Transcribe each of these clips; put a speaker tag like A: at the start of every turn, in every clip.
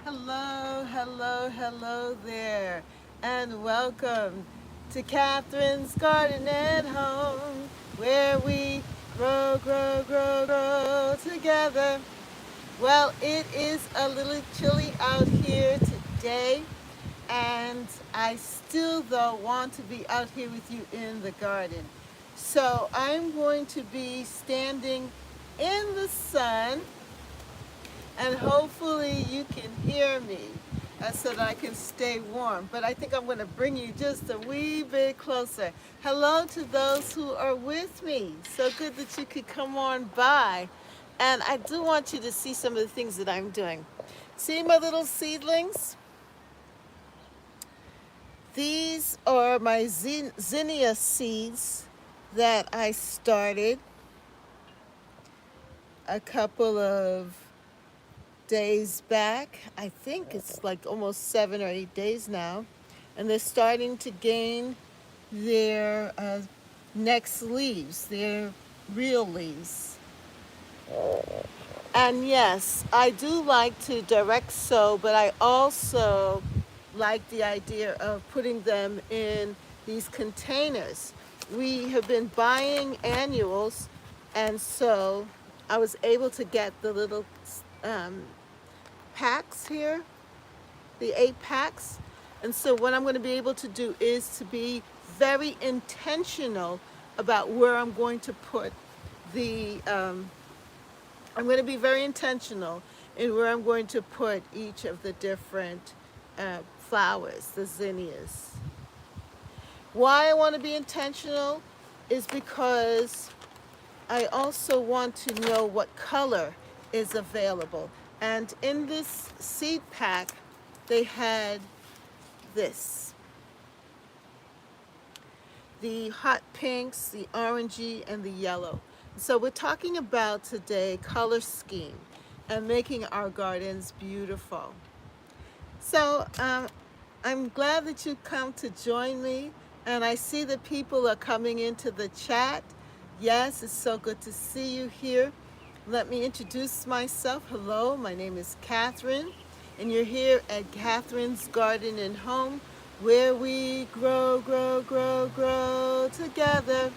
A: Hello, hello, hello there, and welcome to Catherine's Garden at Home, where we grow together. Well, it is a little chilly out here today, and I still, though, want to be out here with you in the garden. So I'm going to be standing in the sun and hopefully you can hear me so that I can stay warm. But I think I'm going to bring you just a wee bit closer. Hello to those who are with me. So good that you could come on by. And I do want you to see some of the things that I'm doing. See my little seedlings? These are my zinnia seeds that I started a couple of days back. I think it's like almost 7 or 8 days now. And they're starting to gain their next leaves, their real leaves. And yes, I do like to direct sow, but I also like the idea of putting them in these containers. We have been buying annuals, and so I was able to get the little um, packs here, the 8 packs. And so what I'm going to be able to do is to be very intentional about where I'm going to put the, I'm going to be very intentional in where I'm going to put each of the different flowers, the zinnias. Why I want to be intentional is because I also want to know what color is available. And in this seed pack, they had this. The hot pinks, the orangey, and the yellow. So we're talking about today color scheme and making our gardens beautiful. So I'm glad that you come to join me, and I see that people are coming into the chat. Yes, it's so good to see you here. Let me introduce myself. Hello, my name is Catherine, and you're here at Catherine's Garden and Home, where we grow together.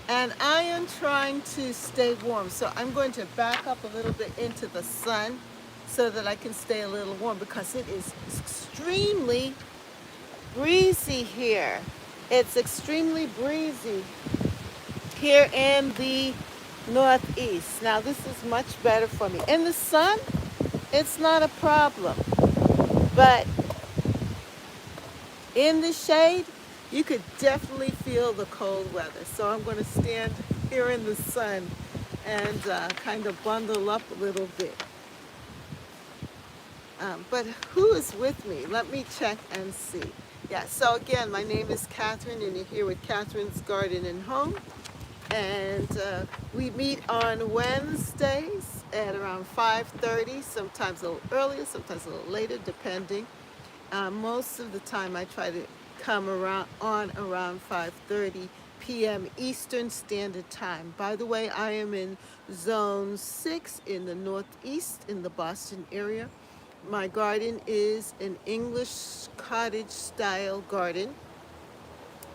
A: And I am trying to stay warm, so I'm going to back up a little bit into the sun so that I can stay a little warm because it is extremely breezy here. It's extremely breezy here in the Northeast. Now this is much better for me. In the sun, it's not a problem, but in the shade, you could definitely feel the cold weather. So I'm going to stand here in the sun and kind of bundle up a little bit. But who is with me? Let me check and see. Yeah, so again, my name is Catherine, and you're here with Catherine's Garden and Home. And we meet on Wednesdays at around 5:30, sometimes a little earlier, sometimes a little later, depending. Most of the time I try to come around 5:30 p.m. Eastern Standard Time. By the way, I am in Zone 6 in the Northeast in the Boston area. My garden is an English cottage style garden.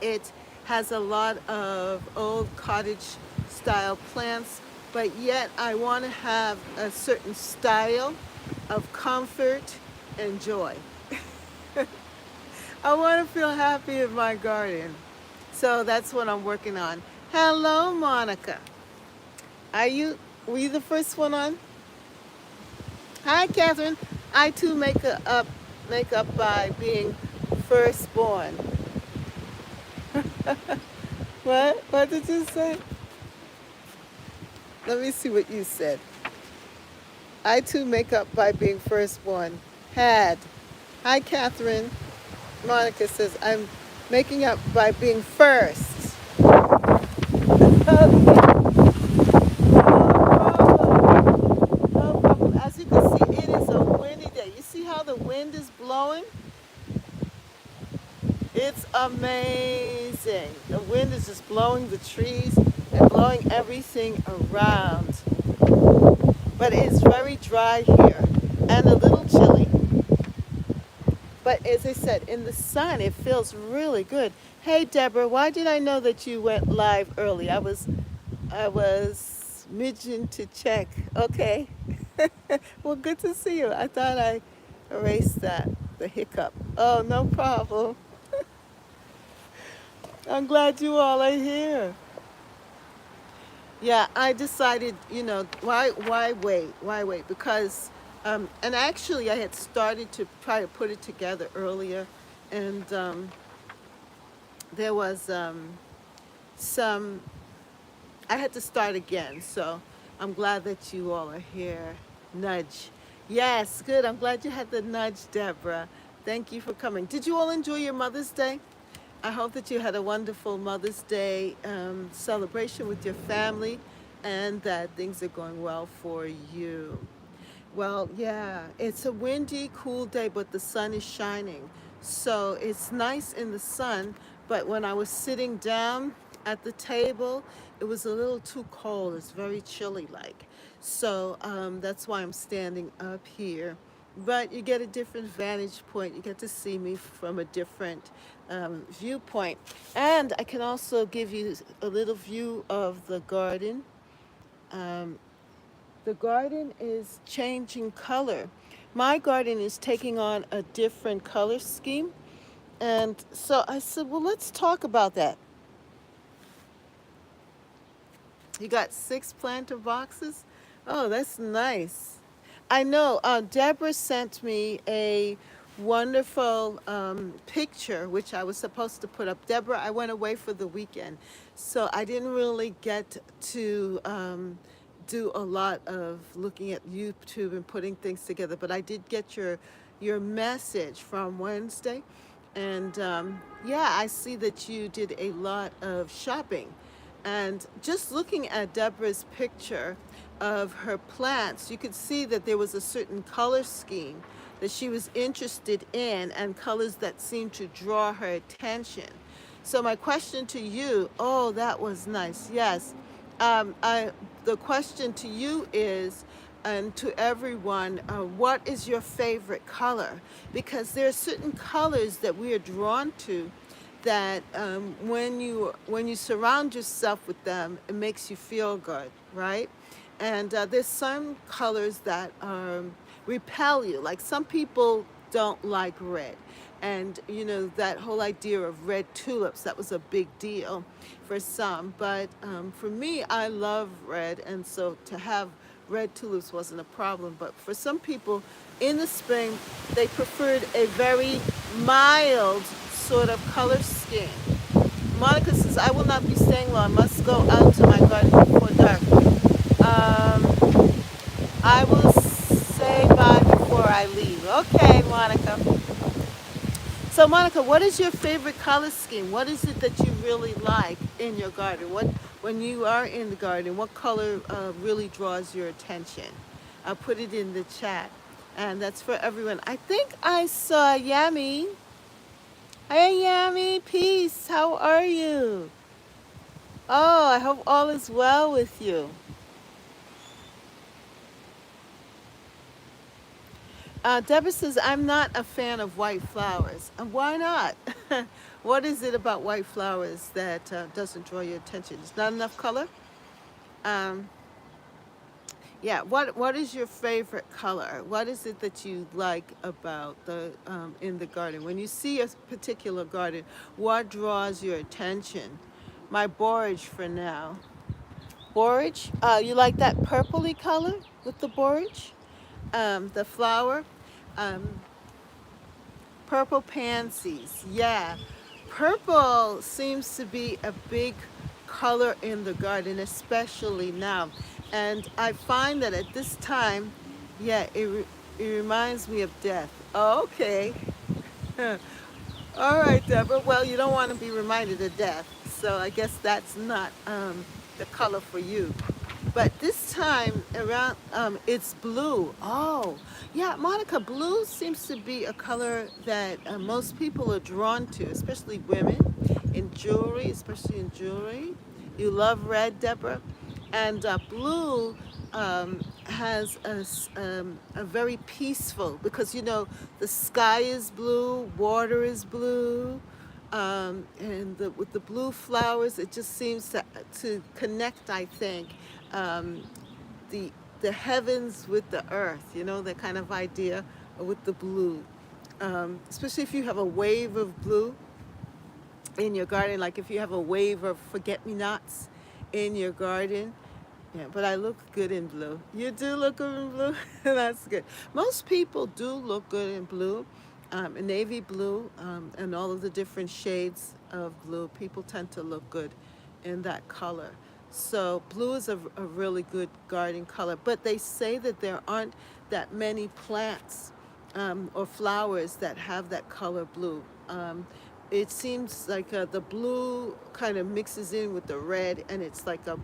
A: It has a lot of old cottage style plants, but yet I want to have a certain style of comfort and joy. I want to feel happy in my garden. So that's what I'm working on. Hello, Monica. Were you the first one on? Hi, Catherine. I too make up by being firstborn. What? What did you say? Let me see what you said. I too make up by being firstborn. Had. Hi, Catherine. Monica says, I'm making up by being first. No problem. As you can see, it is a windy day. You see how the wind is blowing? It's amazing. The wind is just blowing the trees and blowing everything around. But it's very dry here and a little chilly. But as I said, in the sun, it feels really good. Hey, Deborah, why did I know that you went live early? I was midging to check. Okay. Well, good to see you. I thought I erased that, the hiccup. Oh, no problem. I'm glad you all are here. Yeah, I decided, why wait? Why wait? Because, and actually, I had started to try to put it together earlier, and there was some, I had to start again. So I'm glad that you all are here. Nudge. Yes, good. I'm glad you had the nudge, Deborah. Thank you for coming. Did you all enjoy your Mother's Day? I hope that you had a wonderful Mother's Day celebration with your family and that things are going well for you. Well, yeah, it's a windy, cool day, but the sun is shining. So it's nice in the sun, but when I was sitting down at the table, it was a little too cold. It's very chilly like. So that's why I'm standing up here. But you get a different vantage point. You get to see me from a different viewpoint. And I can also give you a little view of the garden. Um, the garden is changing color. My garden is taking on a different color scheme. And so I said, well, let's talk about that. You got 6 planter boxes? Oh, that's nice. I know. Deborah sent me a wonderful picture, which I was supposed to put up. Deborah, I went away for the weekend, so I didn't really get to do a lot of looking at YouTube and putting things together. But I did get your message from Wednesday, and yeah, I see that you did a lot of shopping. And just looking at Deborah's picture of her plants, you could see that there was a certain color scheme that she was interested in and colors that seemed to draw her attention. So my question to you, oh, that was nice. Yes. The question to you is, and to everyone, what is your favorite color? Because there are certain colors that we are drawn to that when you surround yourself with them, it makes you feel good, right? And there's some colors that repel you. Like some people don't like red, and that whole idea of red tulips, that was a big deal for some. But for me, I love red, and so to have red tulips wasn't a problem. But for some people, in the spring, they preferred a very mild sort of color scheme. Monica says, I will not be staying long. I must go out to my garden before dark. I will say bye before I leave. Okay, Monica. So, Monica, what is your favorite color scheme? What is it that you really like in your garden? When you are in the garden, what color really draws your attention? I'll put it in the chat. And that's for everyone. I think I saw Yami. Hey, Yami, peace. How are you? Oh, I hope all is well with you. Deborah says, I'm not a fan of white flowers. And why not? What is it about white flowers that doesn't draw your attention? It's not enough color? Um, yeah, what is your favorite color? What is it that you like about the in the garden? When you see a particular garden, what draws your attention? My borage for now. Borage? You like that purpley color with the borage? The flower? Um, Purple pansies, yeah. Purple seems to be a big color in the garden, especially now. And I find that at this time, yeah, it reminds me of death. Oh, okay. All right, Deborah. Well, you don't want to be reminded of death. So I guess that's not the color for you. But this time around, it's blue. Oh, yeah, Monica, blue seems to be a color that most people are drawn to, especially women in jewelry, especially in jewelry. You love red, Deborah? And blue has a very peaceful, because you know the sky is blue, water is blue, and with the blue flowers, it just seems to connect, I think, um, the the heavens with the earth. You know, that kind of idea with the blue, especially if you have a wave of blue in your garden, like if you have a wave of forget-me-nots in your garden. Yeah, but I look good in blue. You do look good in blue? That's good. Most people do look good in blue, in navy blue, and all of the different shades of blue. People tend to look good in that color. So blue is a really good garden color. But they say that there aren't that many plants or flowers that have that color blue. It seems like the blue kind of mixes in with the red, and it's like a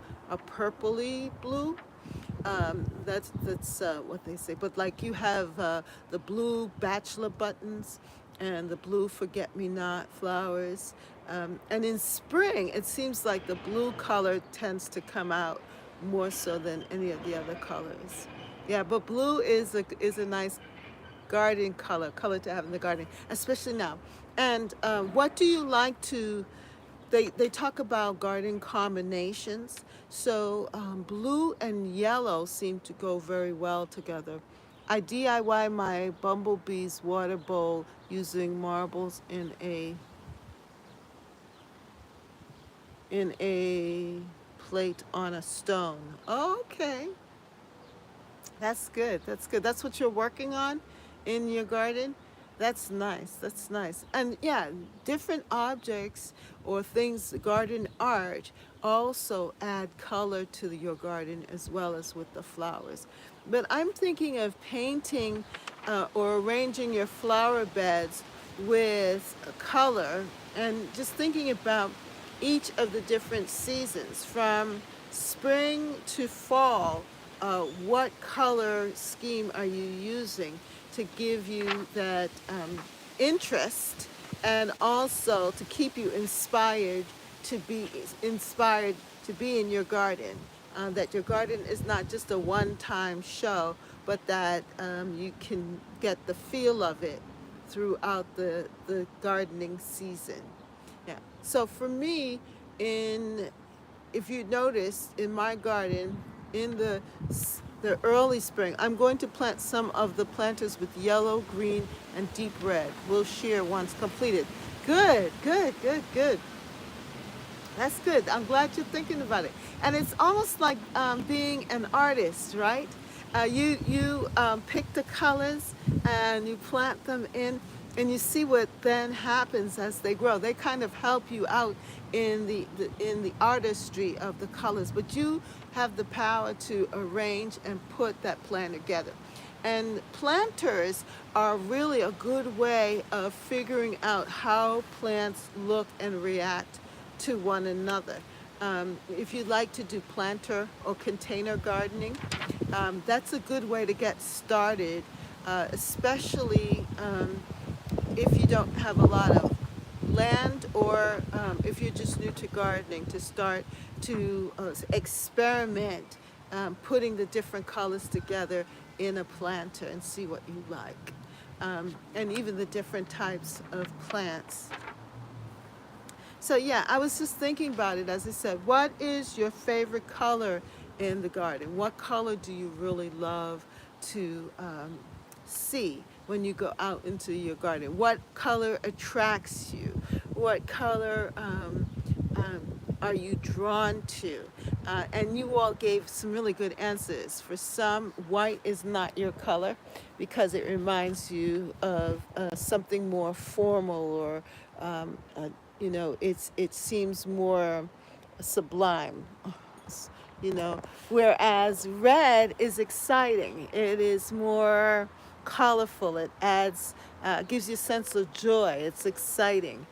A: purpley blue. That's what they say. But like you have the blue bachelor buttons and the blue forget-me-not flowers. And in spring, it seems like the blue color tends to come out more so than any of the other colors. Yeah, but blue is a nice garden color to have in the garden, especially now. And what do you like to? They talk about garden combinations. So blue and yellow seem to go very well together. I DIY my bumblebee's water bowl using marbles in a plate on a stone. Okay, that's good. That's good. That's what you're working on in your garden. That's nice. That's nice. And yeah, different objects or things, garden art, also add color to your garden as well as with the flowers. But I'm thinking of painting or arranging your flower beds with color, and just thinking about each of the different seasons from spring to fall. What color scheme are you using to give you that interest, and also to keep you inspired to be in your garden? That your garden is not just a one-time show, but that you can get the feel of it throughout the gardening season. Yeah. So for me, in if you notice in my garden, in the early spring, I'm going to plant some of the planters with yellow, green, and deep red. We'll share once completed. Good, good, good, good. That's good. I'm glad you're thinking about it. And it's almost like being an artist, right? You pick the colors and you plant them in, and you see what then happens as they grow. They kind of help you out in the artistry of the colors, but you have the power to arrange and put that plan together. And planters are really a good way of figuring out how plants look and react to one another. If you'd like to do planter or container gardening, that's a good way to get started, especially if you don't have a lot of land, or if you're just new to gardening, to start to experiment putting the different colors together in a planter and see what you like. And even the different types of plants. So yeah, I was just thinking about it. As I said, what is your favorite color in the garden? What color do you really love to see when you go out into your garden? What color attracts you? What color are you drawn to? And you all gave some really good answers. For some, white is not your color because it reminds you of something more formal, or it seems more sublime, you know, whereas red is exciting. It is more colorful. It gives you a sense of joy. It's exciting.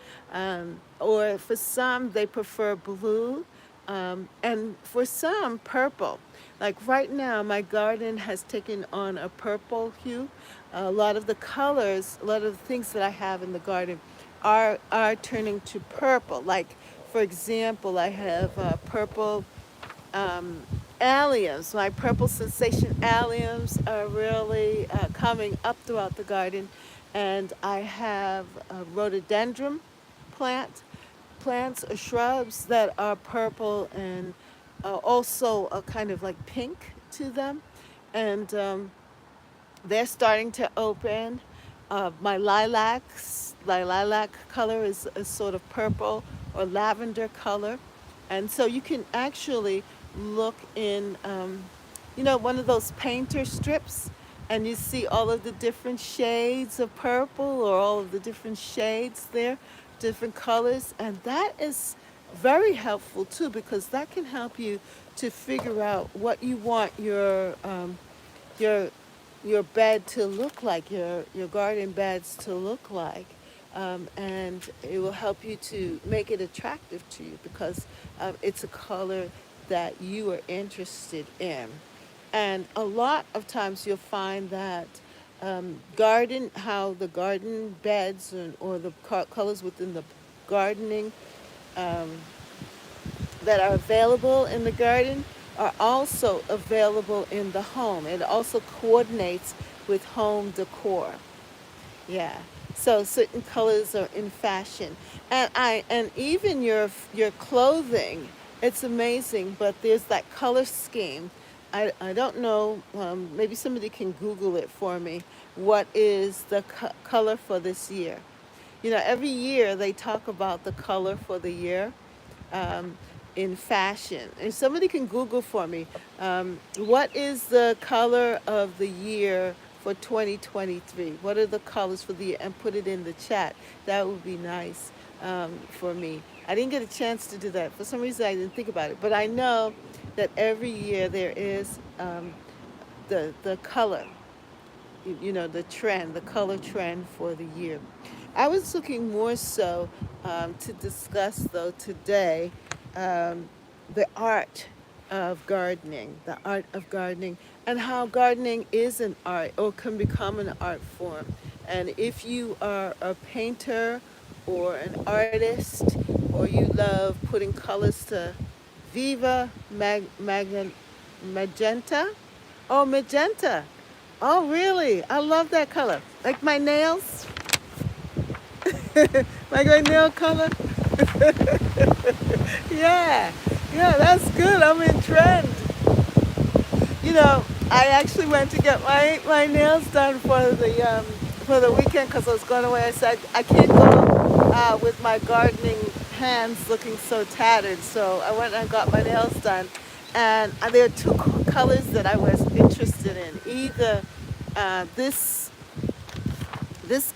A: Or for some, they prefer blue, and for some, purple. Like right now, my garden has taken on a purple hue. A lot of the colors, a lot of the things that I have in the garden are turning to purple. Like, for example, I have purple alliums, my purple sensation alliums are really coming up throughout the garden. And I have a rhododendron plant, plants or shrubs that are purple and also a kind of like pink to them. And they're starting to open. My lilac color is sort of purple or lavender color. And so you can actually look in, one of those painter strips, and you see all of the different shades of purple or all of the different shades there, different colors. And that is very helpful too, because that can help you to figure out what you want your your bed to look like, your garden beds to look like. And it will help you to make it attractive to you because it's a color that you are interested in. And a lot of times you'll find that how the garden beds or the colors within the gardening um, that are available in the garden are also available in the home. It also coordinates with home decor. Yeah. So certain colors are in fashion, and even your clothing. It's amazing, but there's that color scheme. I don't know. Maybe somebody can Google it for me. What is the color for this year? Every year they talk about the color for the year um, in fashion. And somebody can Google for me, what is the color of the year for 2023? What are the colors for the year? And put it in the chat. That would be nice for me. I didn't get a chance to do that. For some reason, I didn't think about it. But I know that every year there is the color, the trend, the color trend for the year. I was looking more so to discuss, though, today um, the art of gardening, and how gardening is an art or can become an art form. And if you are a painter or an artist, or you love putting colors to Viva Magenta, oh, magenta. Oh, really? I love that color. Like my nails, like my nail color. Yeah, yeah, that's good. I'm in trend. I actually went to get my nails done for the weekend because I was going away. I said I can't go with my gardening hands looking so tattered, so I went and got my nails done. And there are two colors that I was interested in, either this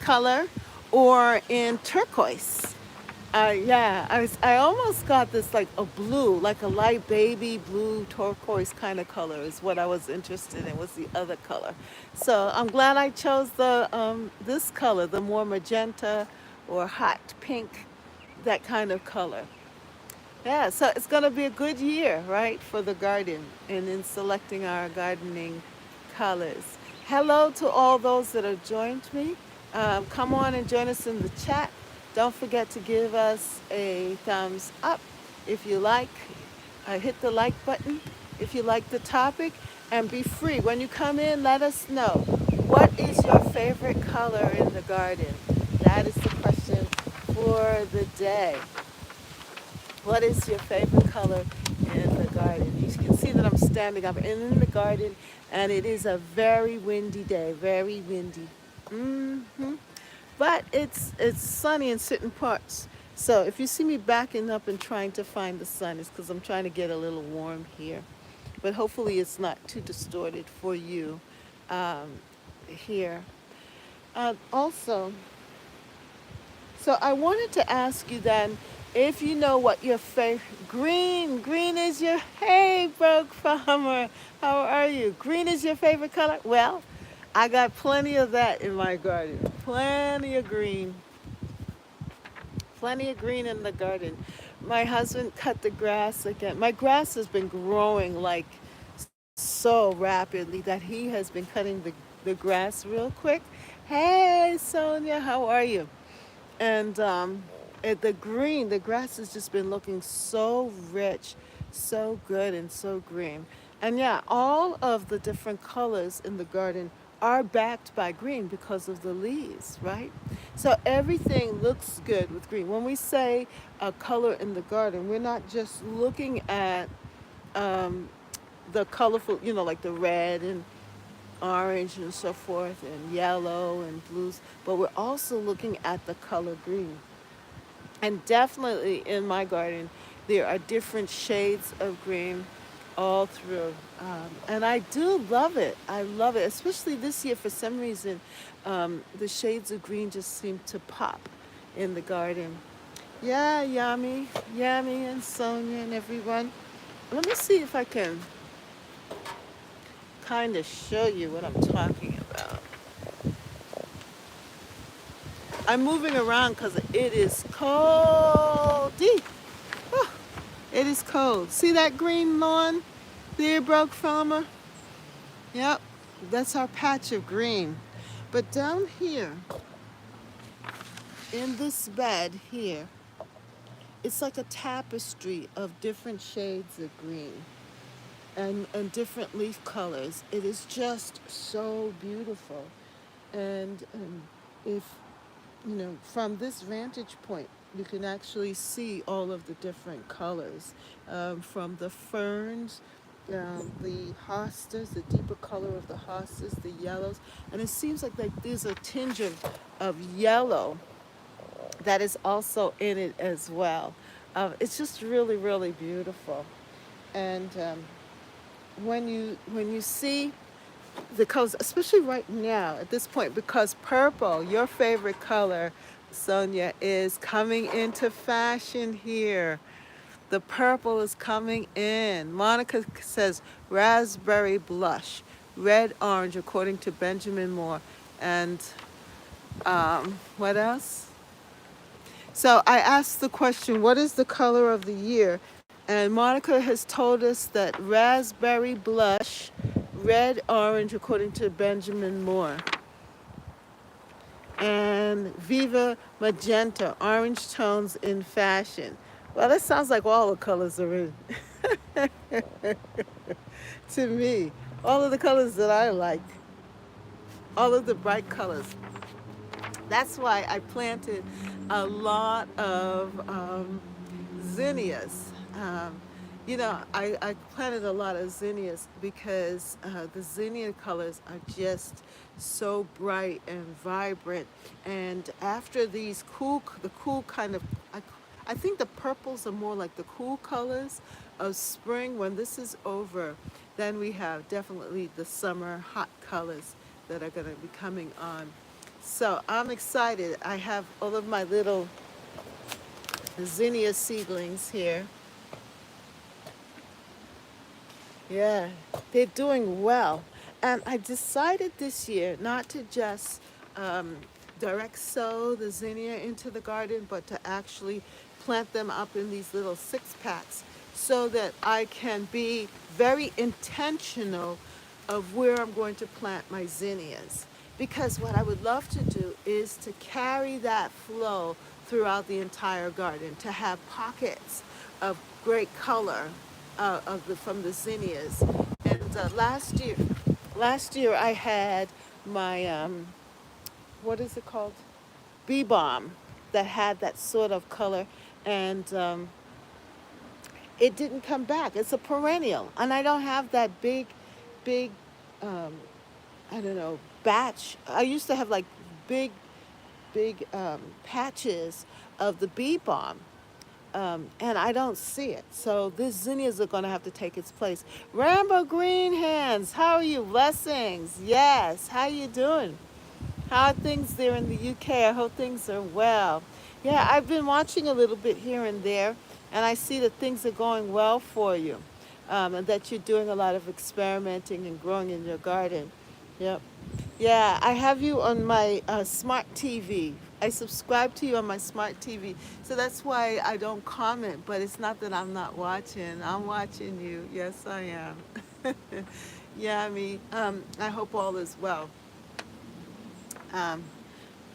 A: color or in turquoise. Yeah, I almost got this like a blue, like a light baby blue turquoise kind of color is what I was interested in, was the other color. So I'm glad I chose this color, the more magenta or hot pink, that kind of color. Yeah, so it's going to be a good year, right, for the garden and in selecting our gardening colors. Hello to all those that have joined me. Come on and join us in the chat. Don't forget to give us a thumbs up if you like. Hit the like button if you like the topic. And be free. When you come in, let us know. What is your favorite color in the garden? That is the question for the day. What is your favorite color in the garden? You can see that I'm standing up in the garden, and it is a very windy day, very windy. But it's sunny in certain parts. So if you see me backing up and trying to find the sun, it's because I'm trying to get a little warm here. But hopefully it's not too distorted for you um, here. Also, so I wanted to ask you then if you know what your favorite green is your, hey, broke farmer, how are you? Green is your favorite color? Well, I got plenty of that in my garden. Plenty of green in the garden. My husband cut the grass again. My grass has been growing like so rapidly that he has been cutting the grass real quick. Hey, Sonia, how are you? And the grass has just been looking so rich, so good, and so green. And yeah, all of the different colors in the garden are backed by green because of the leaves, right? So everything looks good with green. When we say a color in the garden, we're not just looking at um, the colorful, like the red and orange and so forth, and yellow and blues, but we're also looking at the color green. And definitely in my garden, there are different shades of green all through. And I do love it. I love it, especially this year. For some reason, the shades of green just seem to pop in the garden. Yeah, Yami and Sonia and everyone. Let me see if I can kind of show you what I'm talking about. I'm moving around because it is cold. Oh, it is cold. See that green lawn there, Broke Farmer? Yep, that's our patch of green. But down here, in this bed here, it's like a tapestry of different shades of green and different leaf colors. It is just so beautiful. And if from this vantage point, you can actually see all of the different colors, from the ferns, the hostas, the deeper color of the hostas, the yellows, and it seems like there's a tinge of yellow that is also in it as well. It's just really, really beautiful. And when you see the colors, especially right now at this point, because purple, your favorite color, Sonia, is coming into fashion here. The purple is coming in. Monica says raspberry blush, red orange, according to Benjamin Moore. And what else? So I asked the question, what is the color of the year? And Monica has told us that raspberry blush, red orange, according to Benjamin Moore. And Viva magenta, orange tones in fashion. Well, that sounds like all the colors are in to me. All of the colors that I like, all of the bright colors. That's why I planted a lot of zinnias. I planted a lot of zinnias because the zinnia colors are just so bright and vibrant. And after the cool kind of, I think the purples are more like the cool colors of spring. When this is over, then we have definitely the summer hot colors that are going to be coming on. So I'm excited. I have all of my little zinnia seedlings here. Yeah, they're doing well. And I decided this year not to just um, direct sow the zinnia into the garden, but to actually plant them up in these little 6 packs so that I can be very intentional of where I'm going to plant my zinnias. Because what I would love to do is to carry that flow throughout the entire garden, to have pockets of great color from the zinnias. And last year I had my what is it called? Bee balm that had that sort of color, and it didn't come back. It's a perennial, and I don't have that big, um, I don't know, batch. I used to have like big, big patches of the bee balm, and I don't see it. So these zinnias are going to have to take its place. Rambo Green Hands, how are you? Blessings. Yes. How you doing? How are things there in the UK? I hope things are well. Yeah, I've been watching a little bit here and there, and I see that things are going well for you, and that you're doing a lot of experimenting and growing in your garden. Yep. Yeah, I have you on my smart TV. I subscribe to you on my smart TV. So that's why I don't comment, but it's not that I'm not watching. I'm watching you. Yes, I am. Yeah, I hope all is well. Um,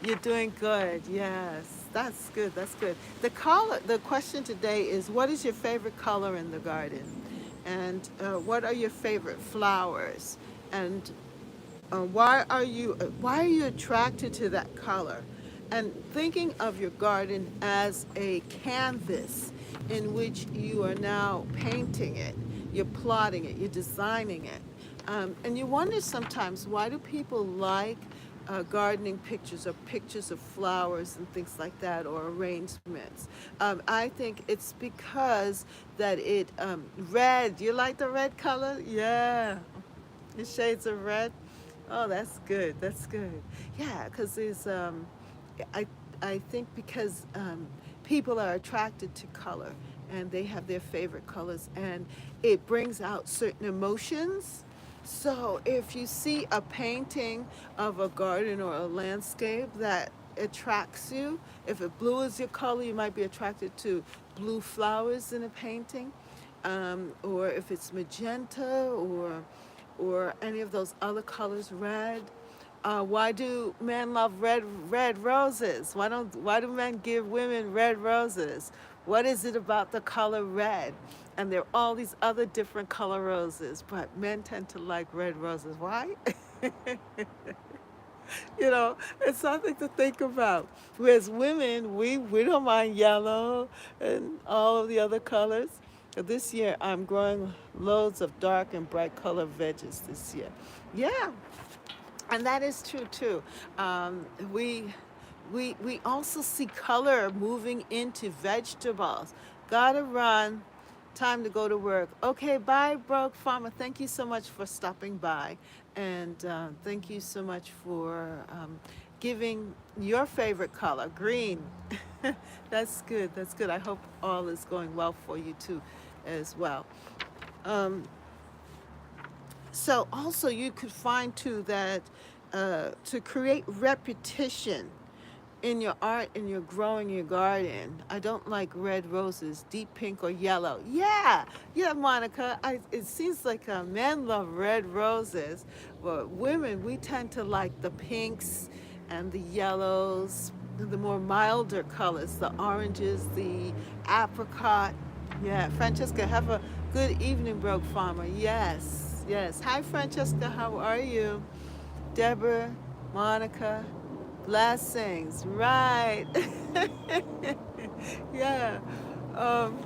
A: you're doing good. Yes, that's good. That's good. The question today is, what is your favorite color in the garden? And what are your favorite flowers? And why are you attracted to that color? And thinking of your garden as a canvas in which you are now painting it, you're plotting it, you're designing it. And you wonder sometimes, why do people like gardening pictures or pictures of flowers and things like that, or arrangements? I think it's because that red, you like the red color? Yeah, the shades of red. Oh, that's good. That's good. Yeah, because I, I think because people are attracted to color and they have their favorite colors, and it brings out certain emotions. So if you see a painting of a garden or a landscape that attracts you, if blue is your color, you might be attracted to blue flowers in a painting, or if it's magenta or any of those other colors, red. Why do men love red roses? Why do men give women red roses? What is it about the color red? And there are all these other different color roses, but men tend to like red roses. Why? You know, it's something to think about. Whereas women, we don't mind yellow and all of the other colors. This year, I'm growing loads of dark and bright color veggies this year. Yeah, and that is true too. Um, we we also see color moving into vegetables. Gotta run. Time to go to work. Okay, bye, Broke Farmer. Thank you so much for stopping by, and thank you so much for giving your favorite color, green. That's good. That's good. I hope all is going well for you too, as well. Um, so also you could find too that to create repetition in your art and you're growing your garden. I don't like red roses, deep pink or yellow. Yeah, yeah, Monica. It seems like men love red roses, but women, we tend to like the pinks and the yellows, the more milder colors, the oranges, the apricot. Yeah, Francesca, have a good evening, Broke Farmer. Yes, yes. Hi, Francesca. How are you? Deborah, Monica, blessings. Right. Yeah. Um,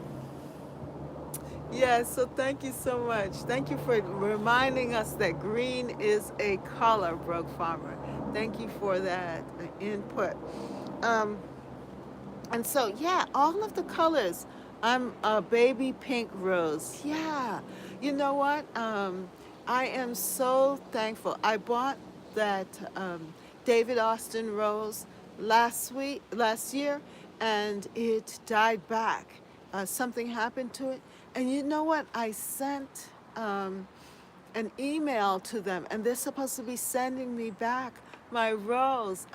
A: yeah, so thank you so much. Thank you for reminding us that green is a color, Broke Farmer. Thank you for that input. Um, And so, yeah, all of the colors. I'm a baby pink rose. Yeah. You know what? I am so thankful. I bought that David Austin rose last year, and it died back. Something happened to it. And you know what? I sent an email to them, and they're supposed to be sending me back my rose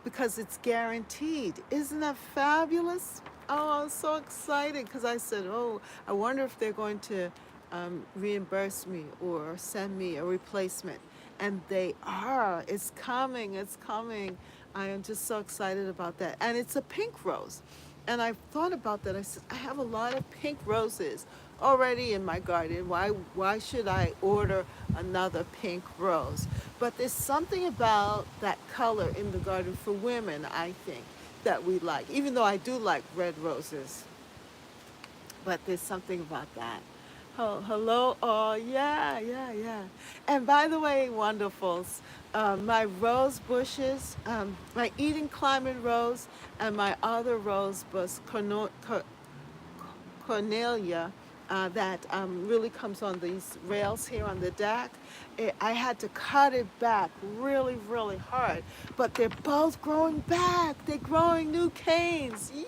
A: because it's guaranteed. Isn't that fabulous? Oh, I'm so excited because I said, oh, I wonder if they're going to reimburse me or send me a replacement. And they are. It's coming. It's coming. I am just so excited about that. And it's a pink rose. And I thought about that. I said, I have a lot of pink roses already in my garden. Why should I order another pink rose? But there's something about that color in the garden for women, I think, that we like. Even though I do like red roses, but there's something about that. Oh, hello. Oh, yeah, yeah, yeah. And by the way, wonderfuls, my rose bushes, my Eden Climate rose, and my other rose was Cornelia, that really comes on these rails here on the deck. I had to cut it back really, really hard, but they're both growing back. They're growing new canes. Yay!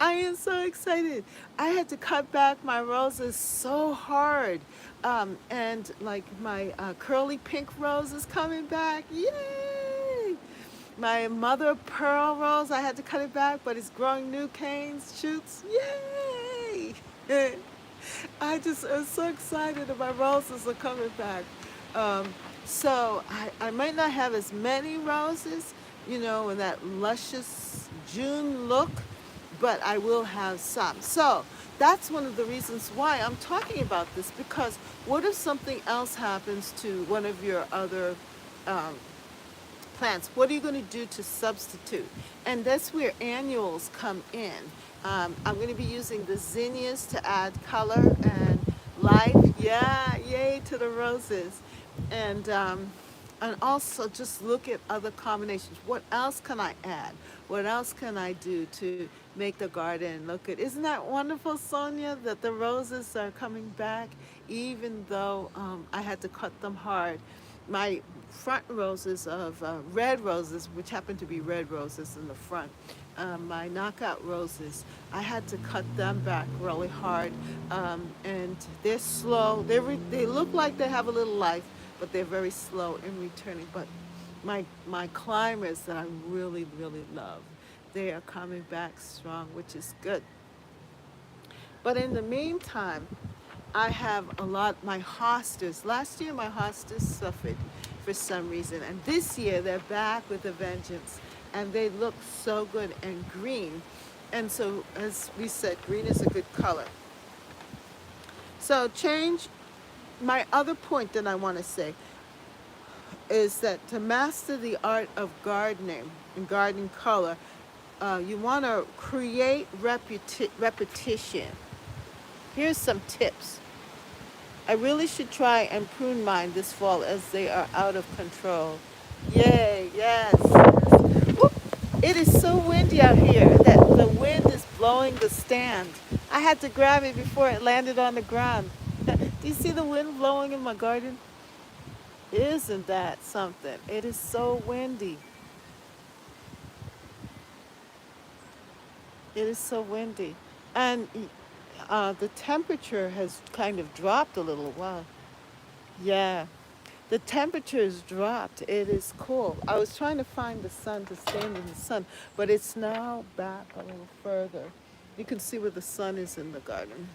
A: I am so excited. I had to cut back my roses so hard. And like my curly pink rose is coming back. Yay! My mother of pearl rose, I had to cut it back, but it's growing new canes, shoots. Yay! I just am so excited that my roses are coming back. Um, so I might not have as many roses, you know, in that luscious June look, but I will have some. So that's one of the reasons why I'm talking about this, because what if something else happens to one of your other um, plants? What are you going to do to substitute? And that's where annuals come in. I'm going to be using the zinnias to add color and life. Yeah, yay to the roses. And and also just look at other combinations. What else can I add? What else can I do to make the garden look good? Isn't that wonderful, Sonia, that the roses are coming back, even though I had to cut them hard? My front roses of red roses, which happen to be red roses in the front, my knockout roses, I had to cut them back really hard, and they're slow. They look like they have a little life, but they're very slow in returning. But my climbers that I really really love, they are coming back strong, which is good. But in the meantime, I have a lot, my hostas. Last year, my hostas suffered for some reason. And this year, they're back with a vengeance. And they look so good and green. And so, as we said, green is a good color. So, my other point that I want to say is that to master the art of gardening and garden color, you want to create repetition. Here's some tips. I really should try and prune mine this fall as they are out of control. Yay, yes. Whoop. It is so windy out here that the wind is blowing the stand. I had to grab it before it landed on the ground. Do you see the wind blowing in my garden? Isn't that something? It is so windy. It is so windy. And the temperature has kind of dropped a little. Wow. Yeah. The temperature has dropped. It is cool. I was trying to find the sun to stand in the sun, but it's now back a little further. You can see where the sun is in the garden.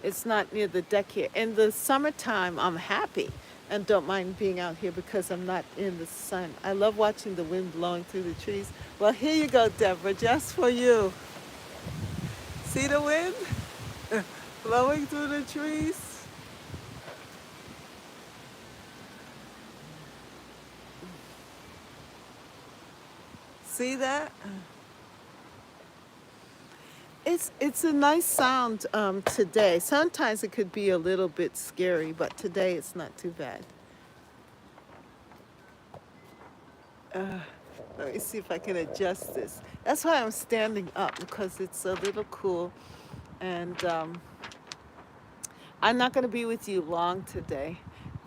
A: It's not near the deck here. In the summertime, I'm happy and don't mind being out here because I'm not in the sun. I love watching the wind blowing through the trees. Well, here you go, Deborah, just for you. See the wind blowing through the trees? See that? It's a nice sound today. Sometimes it could be a little bit scary, but today it's not too bad. Uh, Let me see if I can adjust this. That's why I'm standing up, because it's a little cool, and I'm not going to be with you long today,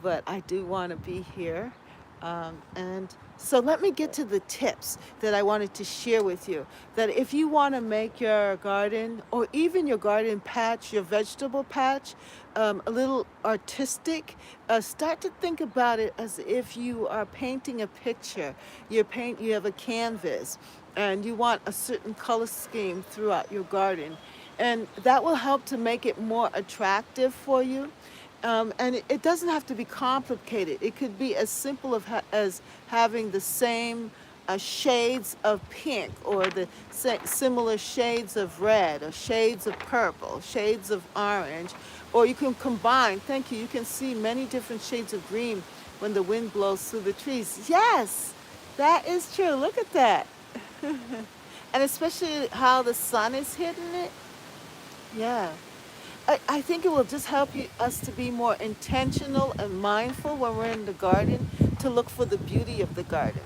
A: but I do want to be here. And so let me get to the tips that I wanted to share with you. That if you want to make your garden, or even your garden patch, your vegetable patch, a little artistic, start to think about it as if you are painting a picture. You have a canvas, and you want a certain color scheme throughout your garden, and that will help to make it more attractive for you. And it doesn't have to be complicated. It could be as simple as having the same shades of pink, or the similar shades of red, or shades of purple, shades of orange, or you can combine. Thank you. You can see many different shades of green when the wind blows through the trees. Yes, that is true. Look at that. And especially how the sun is hitting it. Yeah. I think it will just help us to be more intentional and mindful when we're in the garden, to look for the beauty of the garden.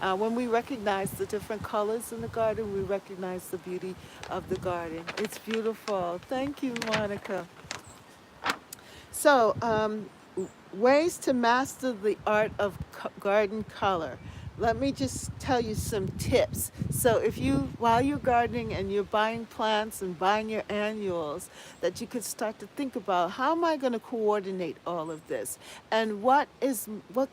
A: When we recognize the different colors in the garden, we recognize the beauty of the garden. It's beautiful. Thank you, Monica. So, ways to master the art of garden color. Let me just tell you some tips. So if while you're gardening and you're buying plants and buying your annuals, that you could start to think about, how am I going to coordinate all of this? And what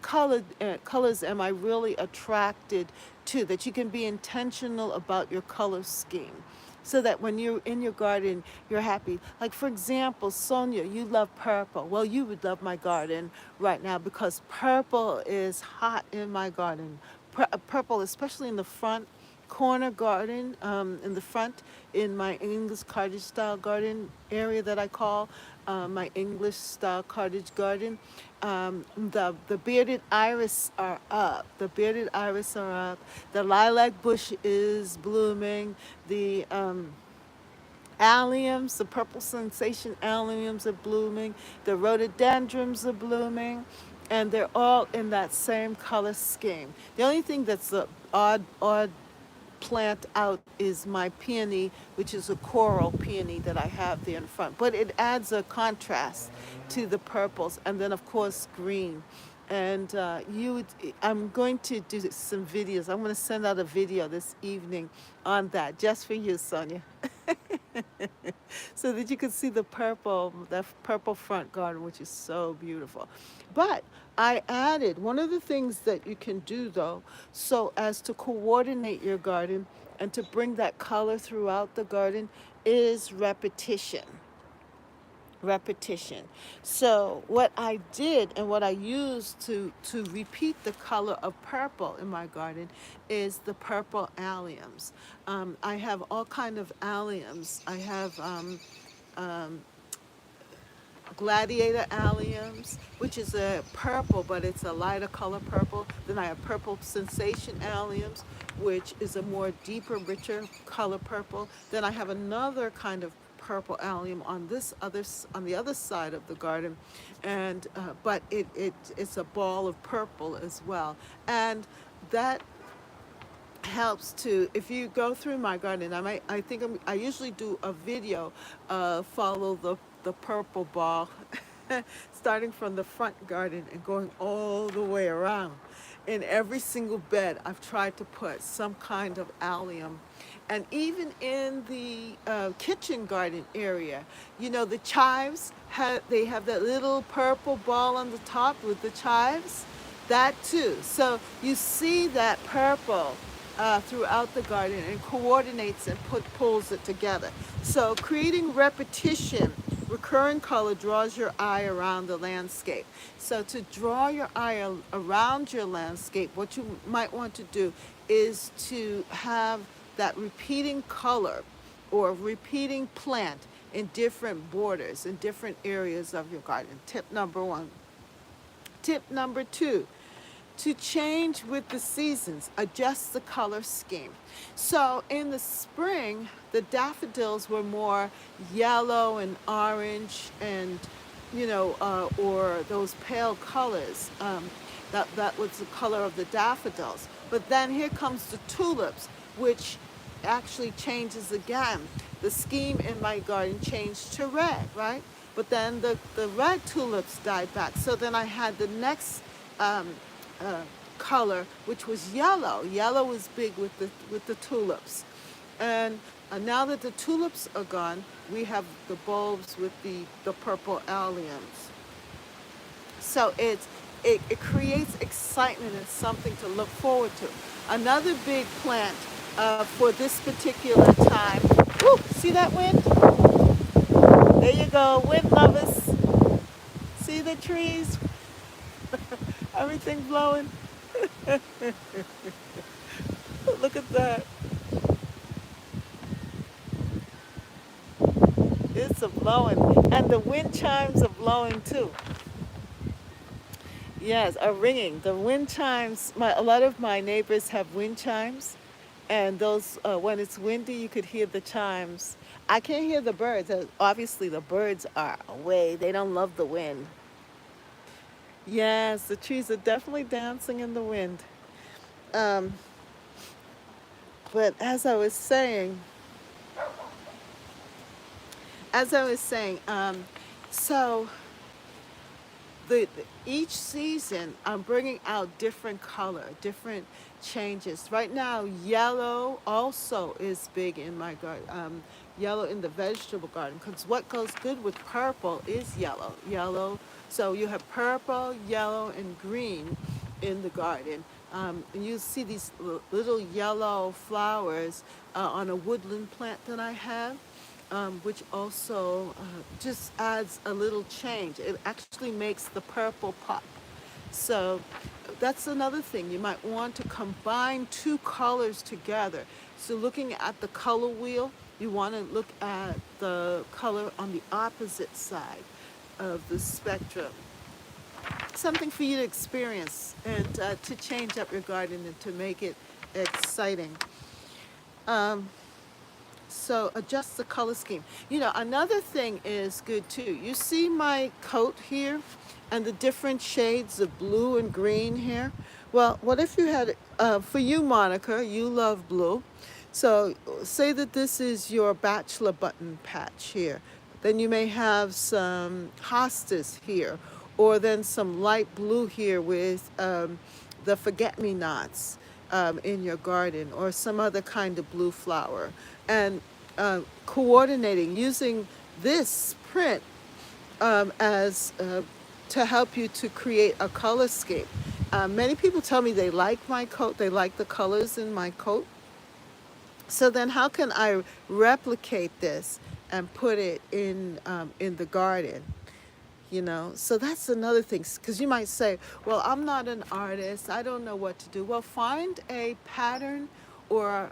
A: colors am I really attracted to? That you can be intentional about your color scheme, so that when you're in your garden, you're happy. Like, for example, Sonia, you love purple. Well, you would love my garden right now, because purple is hot in my garden. Purple, especially in the front, corner garden in the front in my English cottage style garden area that I call my English style cottage garden. The bearded iris are up. The bearded iris are up. The lilac bush is blooming. The alliums, the purple sensation alliums are blooming. The rhododendrons are blooming. And they're all in that same color scheme. The only thing that's a odd plant out is my peony, which is a coral peony that I have there in front. But it adds a contrast to the purples, and then of course green. And I'm going to do some videos. I'm going to send out a video this evening on that, just for you, Sonia, so that you can see the purple front garden, which is so beautiful. But I added one of the things that you can do though, so as to coordinate your garden and to bring that color throughout the garden, is repetition. Repetition. So what I did and what I used to repeat the color of purple in my garden is the purple alliums. I have all kind of alliums. I have gladiator alliums, which is a purple, but it's a lighter color purple. Then I have purple sensation alliums, which is a more deeper, richer color purple. Then I have another kind of purple allium on on the other side of the garden, and but it's a ball of purple as well, and that helps to, if you go through my garden, I usually do a video, follow the purple ball starting from the front garden and going all the way around. In every single bed I've tried to put some kind of allium. And even in the kitchen garden area, the chives they have that little purple ball on the top with the chives, that too. So you see that purple throughout the garden and coordinates and pulls it together. So creating repetition, recurring color draws your eye around the landscape. So to draw your eye around your landscape, what you might want to do is to have that repeating color or repeating plant in different borders, in different areas of your garden. Tip number one. Tip number two, to change with the seasons, adjust the color scheme. So in the spring, the daffodils were more yellow and orange and, or those pale colors. That was the color of the daffodils. But then here comes the tulips, which actually changes again. The scheme in my garden changed to red, right? But then the red tulips died back. So then I had the next color, which was yellow. Yellow was big with the tulips. And now that the tulips are gone, we have the bulbs with the purple alliums. So it creates excitement and something to look forward to. Another big plant for this particular time. Woo, see that wind? There you go, wind lovers. See the trees? Everything blowing. Look at that. It's a blowing. And the wind chimes are blowing too. Yes, are ringing. The wind chimes, a lot of my neighbors have wind chimes. And those, when it's windy, you could hear the chimes. I can't hear the birds. Obviously, the birds are away. They don't love the wind. Yes, the trees are definitely dancing in the wind. Um, but so each season I'm bringing out different color, different changes. Right now, yellow also is big in my garden. Yellow in the vegetable garden, because what goes good with purple is yellow. Yellow. So you have purple, yellow, and green in the garden. And you see these little yellow flowers on a woodland plant that I have, which also just adds a little change. It actually makes the purple pop. So that's another thing. You might want to combine two colors together. So looking at the color wheel, you want to look at the color on the opposite side of the spectrum. Something for you to experience and to change up your garden and to make it exciting. Um, so adjust the color scheme. You know, another thing is good too. You see my coat here and the different shades of blue and green here? Well, what if you had, for you, Monica, you love blue. So say that this is your bachelor button patch here. Then you may have some hostas here, or then some light blue here with the forget-me-nots in your garden, or some other kind of blue flower. And coordinating, using this print as to help you to create a color scheme. Many people tell me they like my coat, they like the colors in my coat. So then how can I replicate this and put it in the garden? You know, so that's another thing, because you might say, well, I'm not an artist, I don't know what to do. Well, find a pattern, or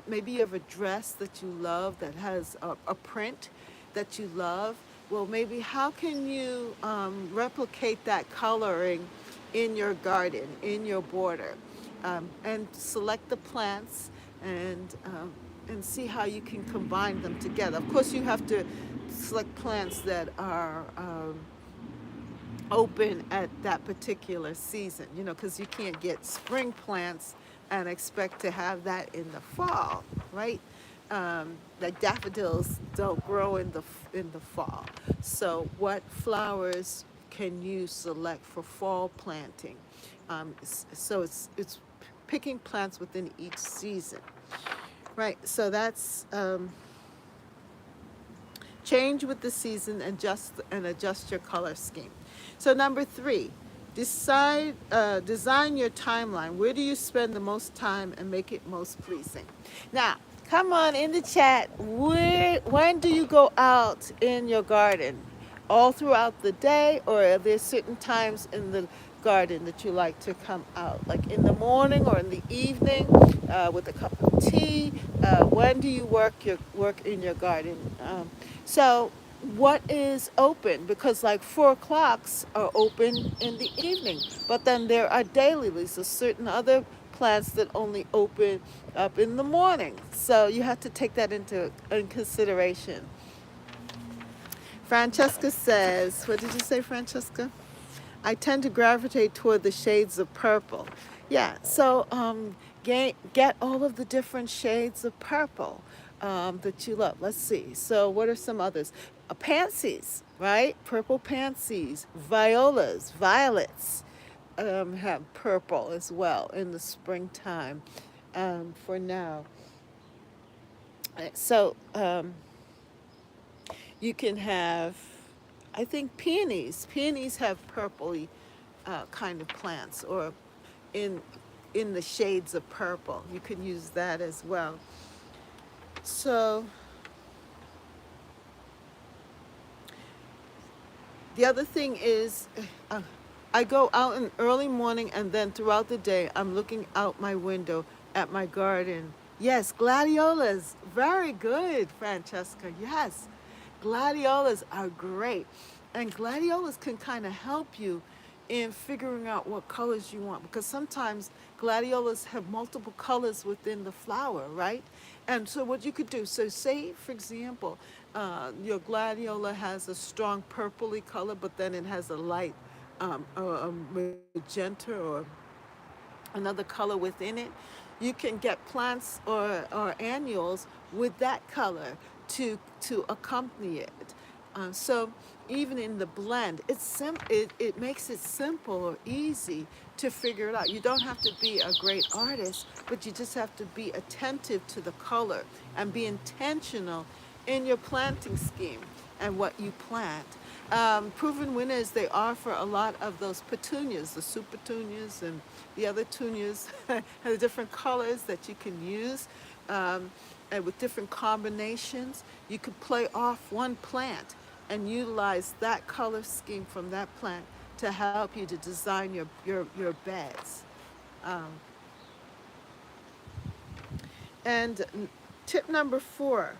A: maybe you have a dress that you love that has a print that you love. Well, maybe how can you replicate that coloring in your garden, in your border, and select the plants and see how you can combine them together. Of course, you have to select plants that are open at that particular season, you know, because you can't get spring plants and expect to have that in the fall, right? Like daffodils don't grow in the fall. So what flowers can you select for fall planting? So it's picking plants within each season, right? So that's change with the season and adjust your color scheme. So number 3, design your timeline. Where do you spend the most time and make it most pleasing? Now, come on in the chat. When do you go out in your garden? All throughout the day, or are there certain times in the garden that you like to come out, like in the morning or in the evening, with a cup of tea? When do you work in your garden? So what is open? Because like 4 o'clocks are open in the evening, but then there are daylilies or certain other plants that only open up in the morning. So you have to take that into in consideration. Francesca says, what did you say, Francesca? I tend to gravitate toward the shades of purple. Yeah, so get all of the different shades of purple that you love. Let's see. So what are some others? Pansies, right? Purple pansies, violas, violets have purple as well in the springtime for now. So you can have, I think peonies. Peonies have purpley kind of plants, or in in the shades of purple. You can use that as well. So the other thing is, I go out in early morning, and then throughout the day, I'm looking out my window at my garden. Yes, gladiolas. Very good, Francesca. Yes, gladiolas are great. And gladiolas can kind of help you in figuring out what colors you want, because sometimes gladiolas have multiple colors within the flower, right? And so what you could do, so say for example, your gladiola has a strong purpley color, but then it has a light a magenta or another color within it. You can get plants or annuals with that color to accompany it. So even in the blend, it makes it simple or easy to figure it out. You don't have to be a great artist, but you just have to be attentive to the color and be intentional in your planting scheme and what you plant. Proven winners, they offer a lot of those petunias, the soup petunias and the other tunias, have different colors that you can use, and with different combinations. You could play off one plant and utilize that color scheme from that plant to help you to design your beds. Um, and tip number 4,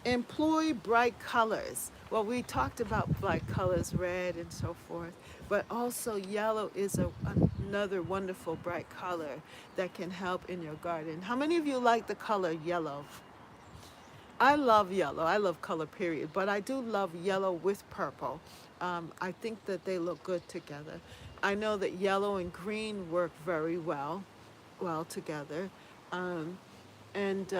A: employ bright colors. Well, we talked about bright colors, red and so forth, but also yellow is another wonderful bright color that can help in your garden. How many of you like the color yellow? I love yellow. I love color, period. But I do love yellow with purple. I think that they look good together. I know that yellow and green work very well together. Um, and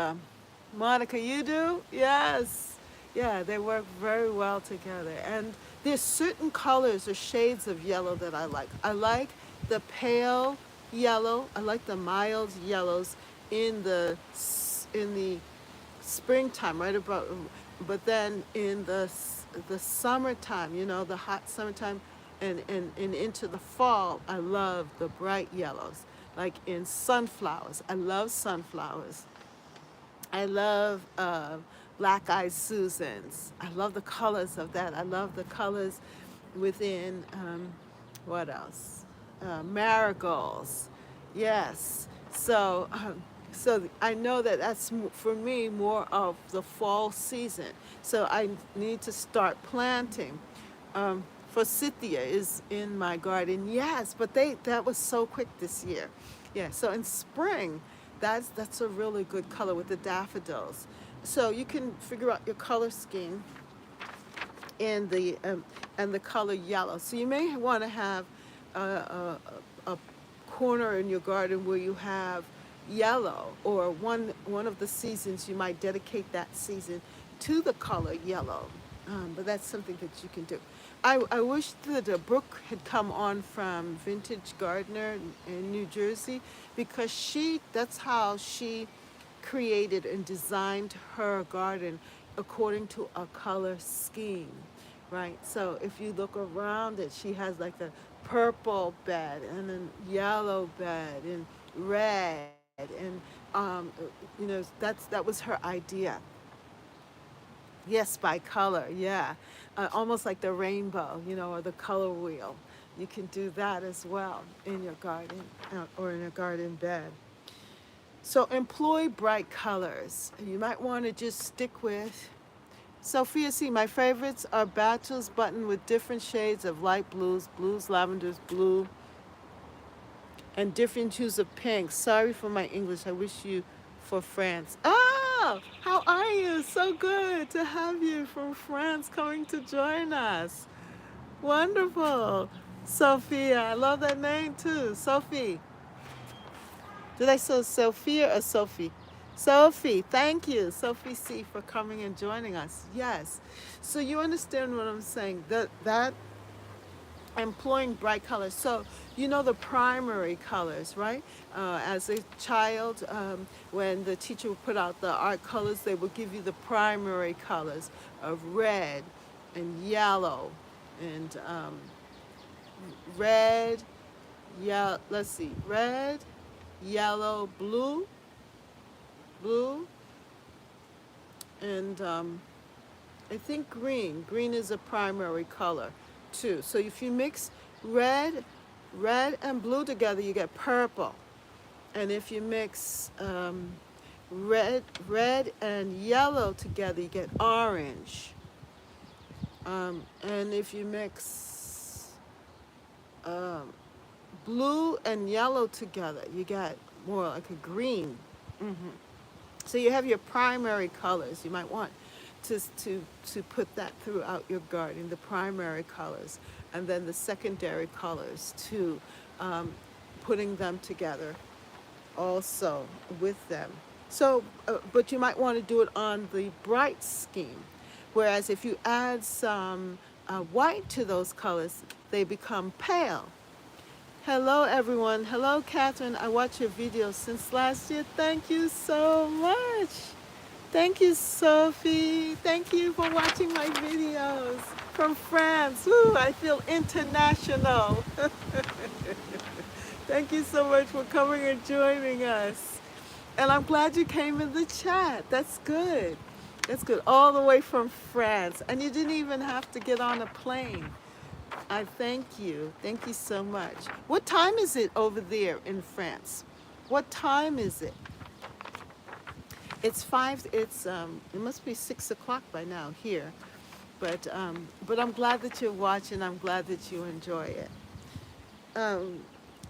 A: Monica, you do? Yes. Yeah, they work very well together. And there's certain colors or shades of yellow that I like. I like the pale yellow. I like the mild yellows in the springtime, right about, but then in the summertime, the hot summertime, and into the fall, I love the bright yellows, like in sunflowers. I love sunflowers. I love black-eyed Susans. I love the colors of that. I love the colors within, what else? Marigolds. Yes. So I know that that's for me more of the fall season. So I need to start planting. Forsythia is in my garden. Yes, but that was so quick this year. Yeah. So in spring, that's a really good color with the daffodils. So you can figure out your color scheme and the color yellow. So you may want to have a corner in your garden where you have yellow, or one of the seasons you might dedicate that season to the color yellow. But that's something that you can do. I wish that Brooke had come on from Vintage Gardener in New Jersey, because that's how she created and designed her garden according to a color scheme, right? So if you look around it, she has like a purple bed and a yellow bed and red, and that was her idea. Yes, by color, yeah. Almost like the rainbow, or the color wheel. You can do that as well in your garden, or in a garden bed. So employ bright colors. You might want to just stick with Sophia C. My favorites are Bachelor's Button with different shades of light blues, lavenders, blue, and different hues of pink. Sorry for my English. I wish you for France. Oh, how are you? So good to have you from France coming to join us. Wonderful. Sophia, I love that name too. Sophie. Did I say Sophia or Sophie? Sophie, thank you, Sophie C, for coming and joining us. Yes. So you understand what I'm saying, that employing bright colors. So the primary colors, right? As a child, when the teacher would put out the art colors, they would give you the primary colors of red and yellow and red, yeah, let's see, red, yellow, blue, and I think green. Green is a primary color too. So if you mix red and blue together, you get purple. And if you mix red and yellow together, you get orange. And if you mix blue and yellow together, you get more like a green. So you have your primary colors. You might want to put that throughout your garden, the primary colors, and then the secondary colors too, putting them together also with them. So, but you might want to do it on the bright scheme, whereas if you add some white to those colors, they become pale. Hello, everyone. Hello, Catherine. I watch your videos since last year. Thank you so much. Thank you, Sophie. Thank you for watching my videos from France. Woo, I feel international. Thank you so much for coming and joining us. And I'm glad you came in the chat. That's good. That's good. All the way from France. And you didn't even have to get on a plane. I thank you. Thank you so much. What time is it over there in France? What time is it? It's five. It must be 6 o'clock by now here. But I'm glad that you're watching. I'm glad that you enjoy it. Um,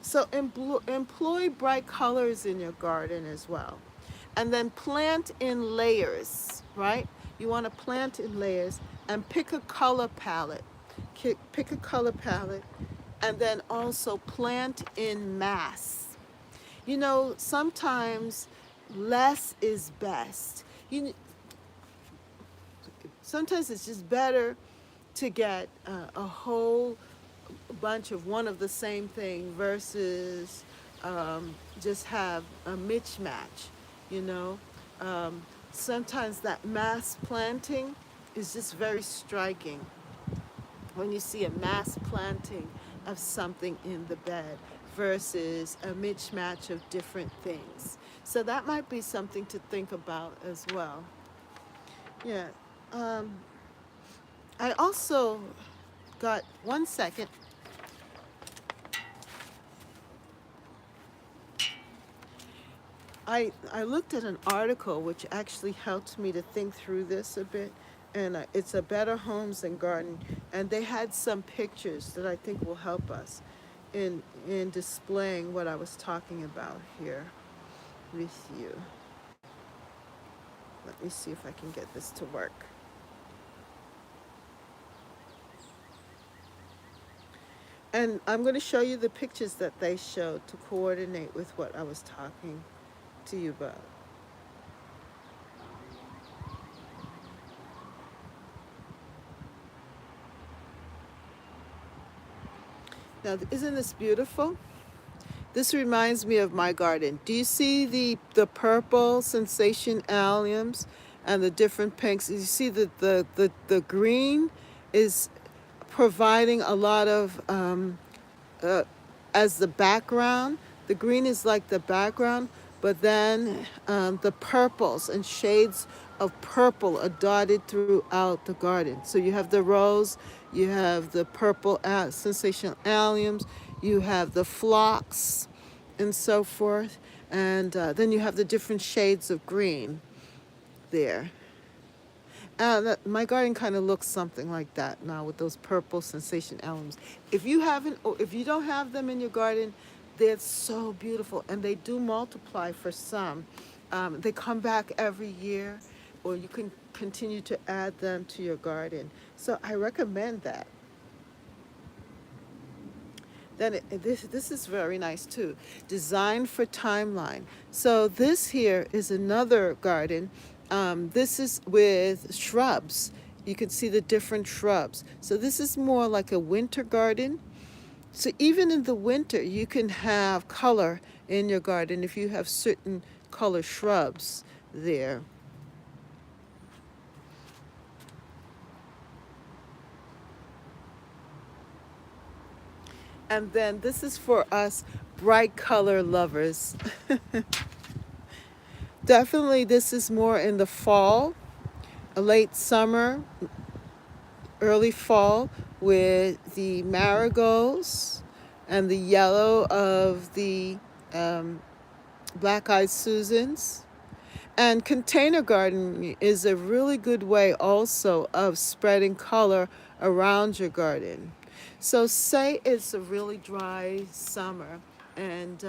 A: so employ bright colors in your garden as well, and then plant in layers. Right? You want to plant in layers and pick a color palette. Pick a color palette, and then also plant in mass. You know, sometimes less is best. Sometimes it's just better to get a whole bunch of one of the same thing versus just have a mismatch, you know. Um, Sometimes that mass planting is just very striking when you see a mass planting of something in the bed versus a mismatch of different things. So that might be something to think about as well. Yeah. Um, I also got 1 second. I looked at an article which actually helped me to think through this a bit, and it's a Better Homes and Garden, and they had some pictures that I think will help us in displaying what I was talking about here with you. Let me see if I can get this to work. And I'm going to show you the pictures that they showed to coordinate with what I was talking to you about. Now, isn't this beautiful? This reminds me of my garden. Do you see the purple sensation alliums and the different pinks? You see that the green is providing a lot of uh, as the background. The green is like the background, but then the purples and shades of purple are dotted throughout the garden. So you have the rose, you have the purple sensational alliums, you have the phlox, and so forth, and then you have the different shades of green there. My garden kind of looks something like that now with those purple sensation alliums. If you haven't, or if you don't have them in your garden, they're so beautiful, and they do multiply for some. They come back every year, or you can continue to add them to your garden. So I recommend that. Then this is very nice too. Designed for timeline. So this here is another garden. This is with shrubs. You can see the different shrubs. So this is more like a winter garden. So even in the winter, you can have color in your garden if you have certain color shrubs there. And then this is for us bright color lovers. Definitely this is more in the fall, a late summer, early fall, with the marigolds and the yellow of the black-eyed Susans. And container gardening is a really good way also of spreading color around your garden. So say it's a really dry summer, and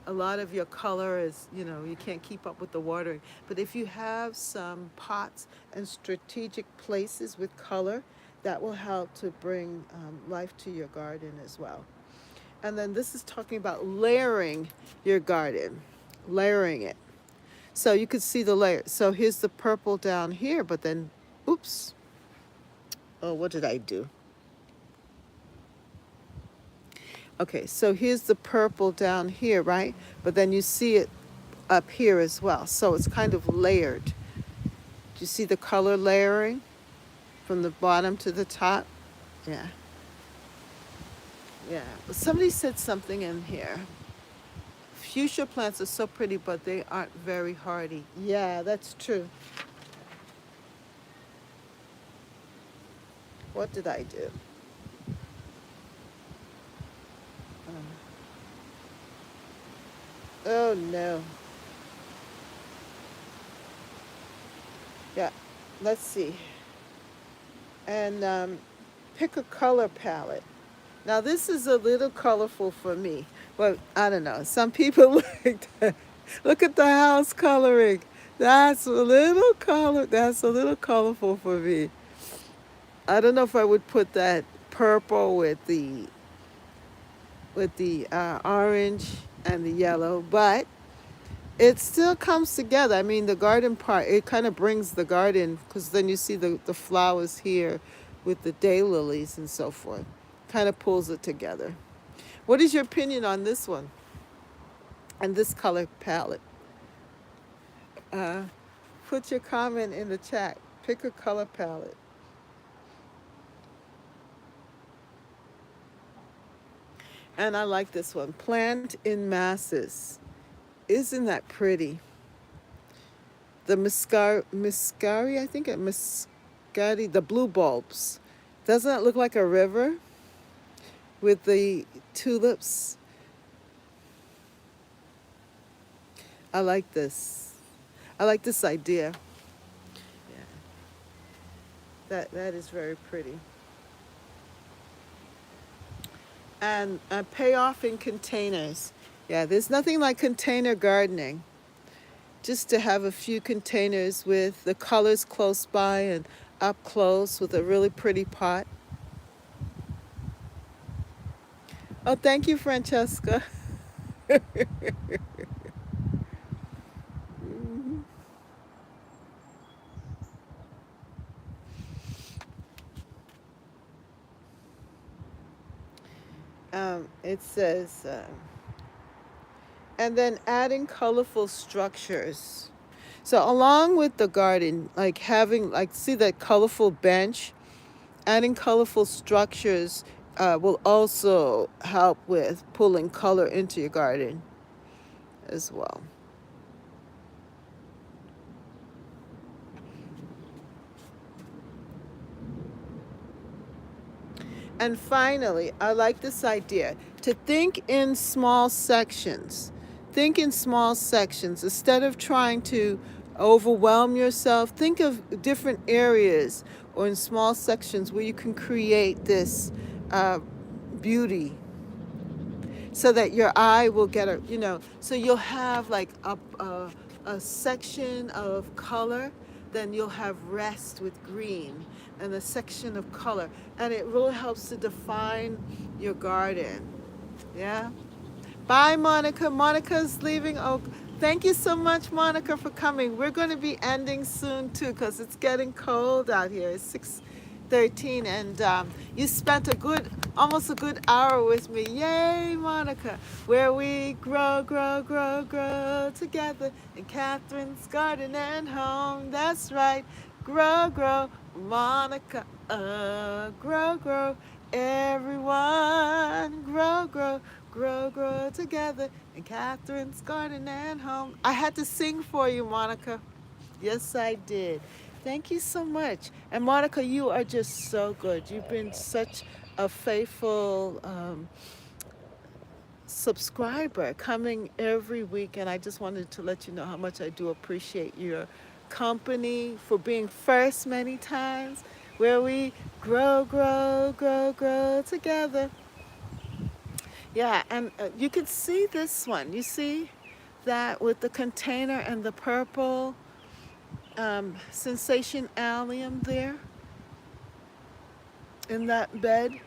A: a lot of your color is, you can't keep up with the watering. But if you have some pots and strategic places with color, that will help to bring life to your garden as well. And then this is talking about layering your garden, layering it. So you could see the layers. So here's the purple down here, but then, oops. Oh, what did I do? Okay, so here's the purple down here, right? But then you see it up here as well. So it's kind of layered. Do you see the color layering from the bottom to the top? Yeah. Yeah. Somebody said something in here. Fuchsia plants are so pretty, but they aren't very hardy. Yeah, that's true. What did I do? Oh no. Yeah. Let's see. And pick a color palette. Now this is a little colorful for me. Well, I don't know. Some people like that. Look at the house coloring. That's a little color. That's a little colorful for me. I don't know if I would put that purple with the orange and the yellow, but it still comes together. I mean, the garden part, it kind of brings the garden because then you see the flowers here with the daylilies and so forth. Kind of pulls it together. What is your opinion on this one and this color palette? Uh, put your comment in the chat. Pick a color palette. And I like this one. Plant in masses. Isn't that pretty? The Muscari, I think it Muscari, the blue bulbs. Doesn't it look like a river with the tulips? I like this. I like this idea. Yeah, that is very pretty. And pay off in containers. Yeah, there's nothing like container gardening. Just to have a few containers with the colors close by and up close with a really pretty pot. Oh, thank you, Francesca. It says, and then adding colorful structures. So along with the garden, like having, like, see that colorful bench, adding colorful structures will also help with pulling color into your garden as well. And finally, I like this idea to think in small sections. Think in small sections. Instead of trying to overwhelm yourself, think of different areas or in small sections where you can create this beauty so that your eye will get a, so you'll have like a section of color, then you'll have rest with green and a section of color. And it really helps to define your garden. Yeah. Bye, Monica. Monica's leaving. Oh, thank you so much, Monica, for coming. We're going to be ending soon, too, because it's getting cold out here. It's 6:13, and you spent almost a good hour with me. Yay, Monica. Where we grow, grow, grow, grow together in Catherine's garden and home. That's right. Grow, grow, Monica. Grow, grow. Everyone, grow, grow. Grow, grow together in Catherine's garden and home. I had to sing for you, Monica. Yes, I did. Thank you so much. And Monica, you are just so good. You've been such a faithful subscriber coming every week. And I just wanted to let you know how much I do appreciate your company for being first many times, where we grow, grow, grow, grow together. Yeah, and you can see this one. You see that with the container and the purple sensation allium there in that bed,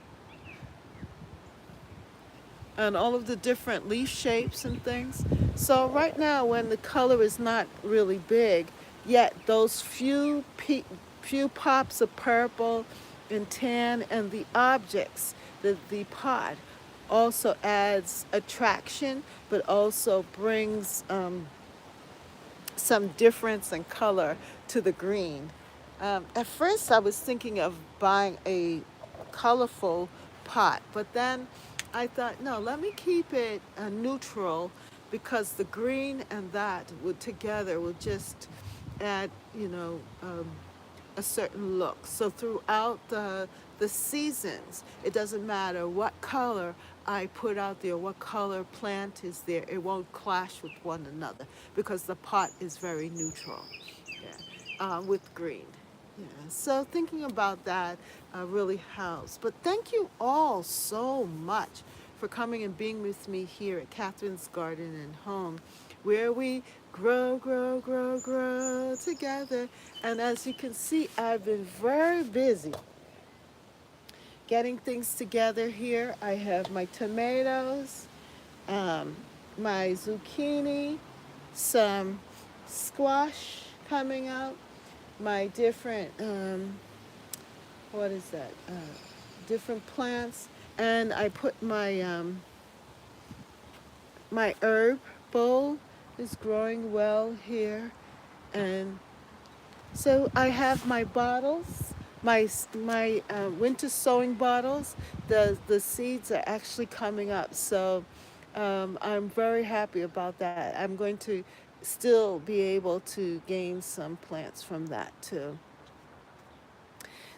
A: and all of the different leaf shapes and things. So right now, when the color is not really big, yet those few pops of purple and tan and the objects, the pot, also adds attraction, but also brings some difference in color to the green. At first, I was thinking of buying a colorful pot, but then I thought, no, let me keep it neutral, because the green and that would together will just add, a certain look. So throughout the seasons, it doesn't matter what color I put out there, what color plant is there, it won't clash with one another because the pot is very neutral, yeah, with green. Yeah, so thinking about that really helps. But thank you all so much for coming and being with me here at Catherine's Garden and Home, where we grow, grow, grow, grow together. And as you can see, I've been very busy getting things together here. I have my tomatoes, um, my zucchini, some squash coming out, my different what is that? Different plants, and I put my herb bowl is growing well here, and so I have my bottles, my winter sowing bottles. The seeds are actually coming up, so I'm very happy about that. I'm going to still be able to gain some plants from that too.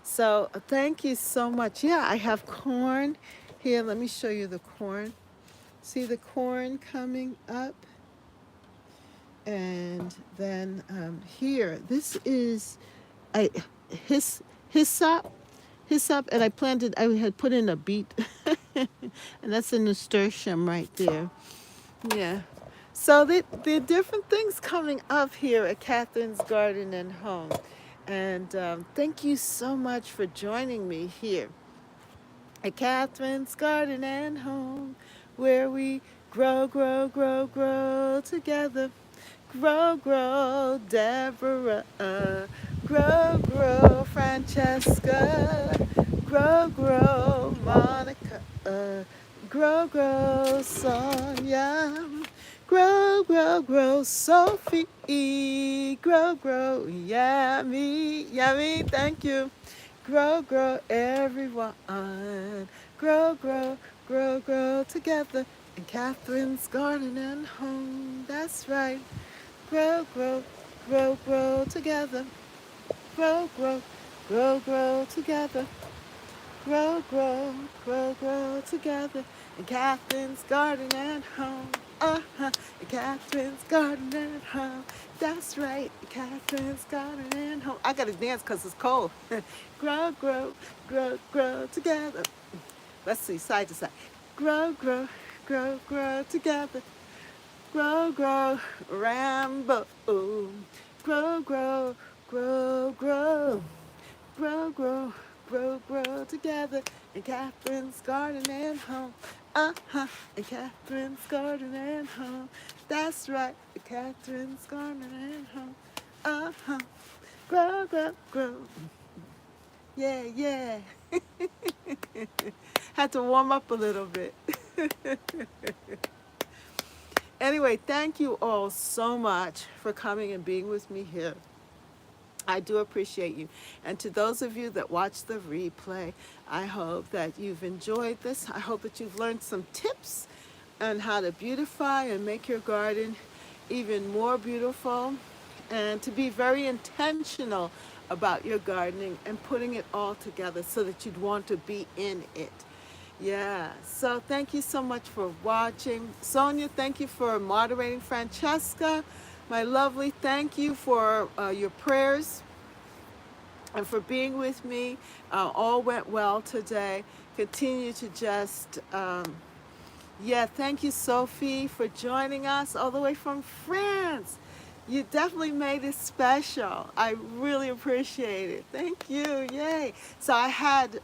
A: So thank you so much. Yeah, I have corn here. Let me show you the corn. See the corn coming up? And then here, this is I his hyssop, hyssop, and I planted. I had put in a beet, and that's a nasturtium right there. Yeah. So there are different things coming up here at Catherine's Garden and Home, and thank you so much for joining me here at Catherine's Garden and Home, where we grow, grow, grow, grow together. Grow, grow, Deborah. Grow, grow, Francesca. Grow, grow, Monica. Grow, grow, Sonia. Grow, grow, grow, Sophie. Grow, grow, Yummy. Yummy, thank you. Grow, grow, everyone. Grow, grow, grow, grow together in Catherine's Garden and Home. That's right. Grow, grow, grow, grow together. Grow, grow, grow, grow together. Grow, grow, grow, grow together in Catherine's Garden and Home. Uh-huh, in Catherine's Garden and Home. That's right, Catherine's Garden and Home. I gotta dance because it's cold. Grow, grow, grow, grow together. Let's see, side to side. Grow, grow, grow, grow together. Grow, grow, Rambo. Grow, grow, grow, grow. Grow, grow, grow, grow together in Catherine's Garden and Home. Uh-huh, in Catherine's Garden and Home. That's right, in Catherine's Garden and Home. Uh-huh, grow, grow, grow. Yeah, yeah. Had to warm up a little bit. Anyway, thank you all so much for coming and being with me here. I do appreciate you. And to those of you that watch the replay, I hope that you've enjoyed this. I hope that you've learned some tips on how to beautify and make your garden even more beautiful, and to be very intentional about your gardening and putting it all together so that you'd want to be in it. Yeah, so thank you so much for watching. Sonia, thank you for moderating. Francesca, my lovely, thank you for your prayers and for being with me. All went well today. Continue to just, yeah, thank you, Sophie, for joining us all the way from France. You definitely made it special. I really appreciate it. Thank you. Yay. So I had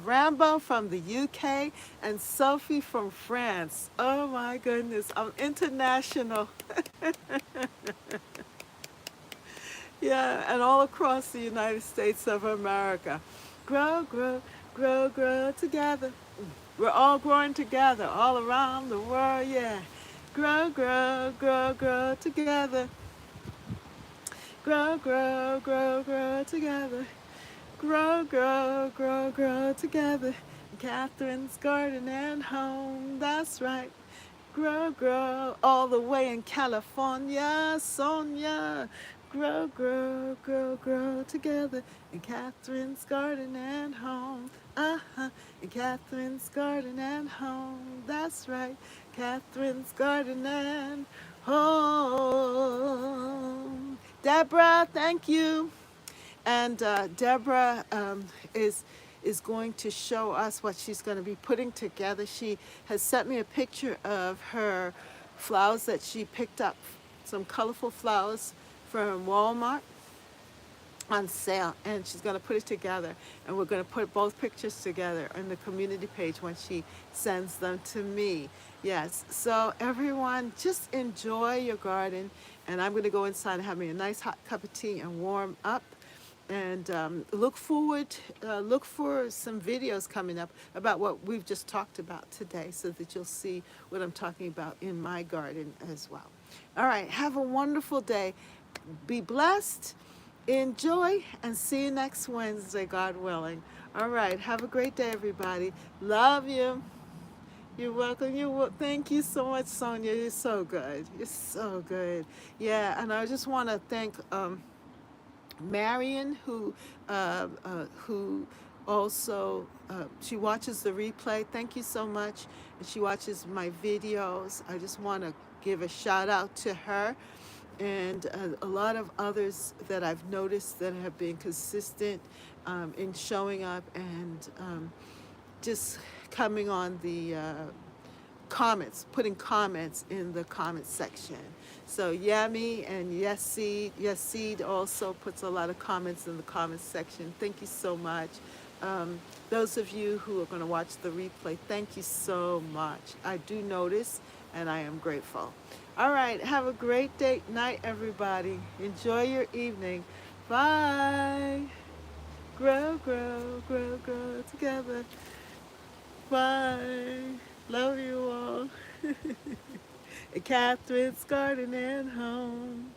A: Rambo from the UK and Sophie from France. Oh my goodness. I'm international. Yeah, and all across the United States of America. Grow, grow, grow, grow together. We're all growing together all around the world, yeah. Grow, grow, grow, grow together. Grow, grow, grow, grow together. Grow, grow, grow, grow together. Catherine's Garden and Home, that's right. Grow, grow, all the way in California, Sonia. Grow, grow, grow, grow together in Catherine's garden and home. Uh-huh, in Catherine's garden and home. That's right, Catherine's garden and home. Deborah, thank you. And Deborah is going to show us what she's going to be putting together. She has sent me a picture of her flowers that she picked up, some colorful flowers from Walmart on sale, and she's going to put it together, and we're going to put both pictures together on the community page when she sends them to me. Yes, so everyone just enjoy your garden, and I'm going to go inside and have me a nice hot cup of tea and warm up, and look for some videos coming up about what we've just talked about today, so that you'll see what I'm talking about in my garden as well. All right, have a wonderful day. Be blessed, enjoy, and see you next Wednesday, God willing. All right, have a great day, everybody. Love you. You're welcome. Thank you so much, Sonia. You're so good. You're so good. Yeah, and I just want to thank Marion, who also she watches the replay. Thank you so much. And she watches my videos. I just want to give a shout out to her, and a lot of others that I've noticed that have been consistent in showing up and just coming on the comments, putting comments in the comment section. So Yami and Yeseed also puts a lot of comments in the comments section. Thank you so much. Those of you who are going to watch the replay, thank you so much. I do notice, and I am grateful. All right, have a great day, night, everybody. Enjoy your evening. Bye. Grow, grow, grow, grow together. Bye. Love you all. Catherine's garden and home.